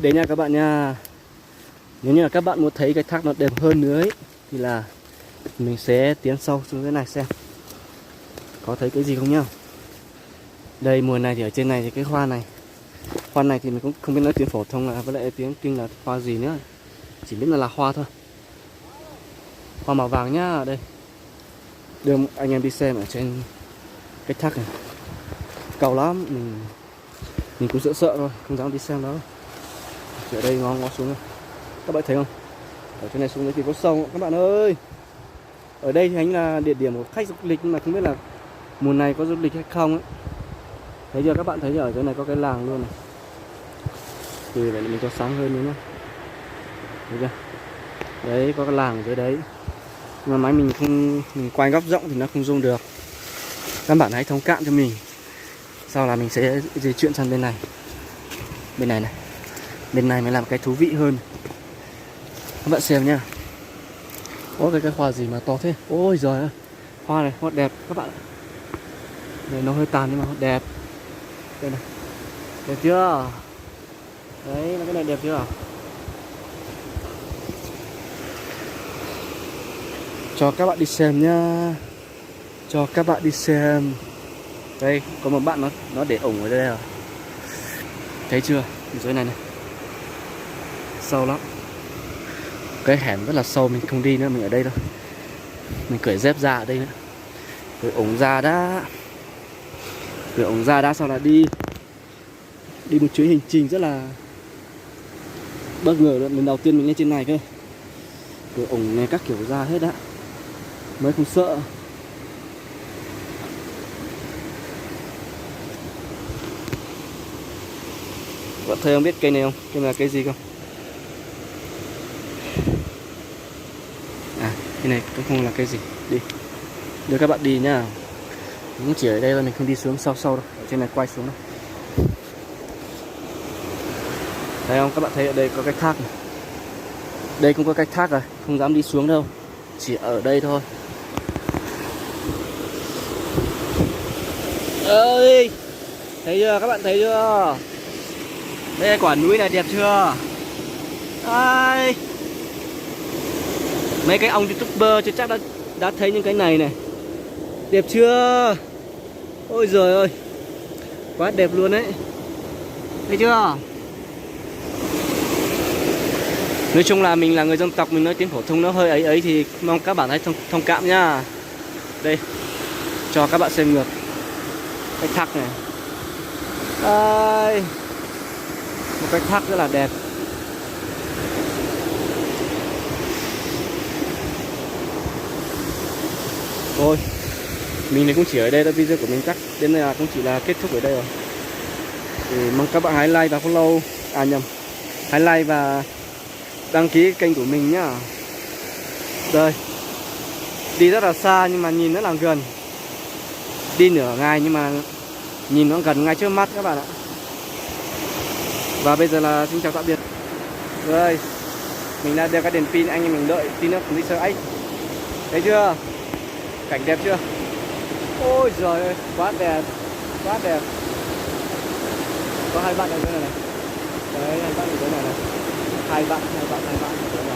Đấy nha các bạn nha. Nếu như là các bạn muốn thấy cái thác nó đẹp hơn nữa ấy, thì là mình sẽ tiến sâu xuống cái này xem có thấy cái gì không nhá. Đây mùa này thì ở trên này thì cái hoa này thì mình cũng không biết nói tiếng phổ thông là với lại tiếng kinh là hoa gì nữa, chỉ biết là hoa thôi. Hoa màu vàng nhá. Đây đưa anh em đi xem ở trên cái thác này, cao lắm, mình cũng sợ thôi, không dám đi xem đâu. Ở đây ngó xuống này. Các bạn thấy không, ở trên này xuống đấy thì có sông các bạn ơi. Ở đây thì anh là địa điểm của khách du lịch, nhưng mà không biết là mùa này có du lịch hay không ấy. Thấy chưa các bạn, thấy ở dưới này có cái làng luôn này. Từ vậy mình cho sáng hơn nữa nhá. Thấy chưa, đấy có cái làng ở dưới đấy, nhưng mà máy mình quay góc rộng thì nó không zoom được. Các bạn hãy thông cảm cho mình. Sau là mình sẽ di chuyển sang bên này. Bên này này, bên này mới làm cái thú vị hơn. Các bạn xem nhá. Ôi cái hoa gì mà to thế. Ôi giời ơi, hoa này hoa đẹp các bạn. Này nó hơi tàn nhưng mà hoa đẹp. Đây này, đẹp chưa? Đấy, cái này đẹp chưa? Cho các bạn đi xem nhá. Cho các bạn đi xem. Đây, có một bạn nó để ủng ở đây rồi. Thấy chưa? Dưới này này. Sâu lắm. Cái hẻm rất là sâu, mình không đi nữa, mình ở đây thôi. Mình cởi dép ra ở đây nữa. Cởi ủng ra đã. Cởi ủng ra đã, sau là đi một chuyến hành trình rất là bất ngờ luôn. Lần đầu tiên mình lên trên này cơ. Cởi ủng này các kiểu ra hết đã, mới không sợ. Bạn thấy không, biết cây này không? Cây này là cây gì không? À, cây này cũng không là cây gì. Đi, đưa các bạn đi nhá. Mình chỉ ở đây thôi, mình không đi xuống sâu đâu. Ở trên này quay xuống đâu. Thấy không? Các bạn thấy ở đây có cái thác này. Đây cũng có cái thác rồi, không dám đi xuống đâu. Chỉ ở đây thôi. Ơi, thấy chưa? Các bạn thấy chưa? Đây là quả núi này, đẹp chưa? Ai, mấy cái ông youtuber chưa chắc đã thấy những cái này này. Đẹp chưa? Ôi giời ơi, quá đẹp luôn đấy. Thấy chưa? Nói chung là mình là người dân tộc, mình nói tiếng phổ thông nó hơi ấy thì mong các bạn hãy thông cảm nhá. Đây, cho các bạn xem ngược cái thác này. Đây, một cái thác rất là đẹp. Thôi, mình thì cũng chỉ ở đây thôi, video của mình chắc đến đây là cũng chỉ là kết thúc ở đây rồi. Thì mong các bạn hãy like và follow, hãy like và đăng ký kênh của mình nhá. Đây, đi rất là xa nhưng mà nhìn rất là gần. Đi nửa ngày nhưng mà nhìn nó gần ngay trước mắt các bạn ạ. Và bây giờ là xin chào tạm biệt. Rồi, mình đã đeo cái đèn pin, anh em mình đợi tí nữa cùng đi sơ ếch. Thấy chưa? Cảnh đẹp chưa? Ôi giời ơi, quá đẹp. Quá đẹp. Có hai bạn ở dưới này này. Đấy, hai bạn ở dưới này này. Hai bạn ở dưới này.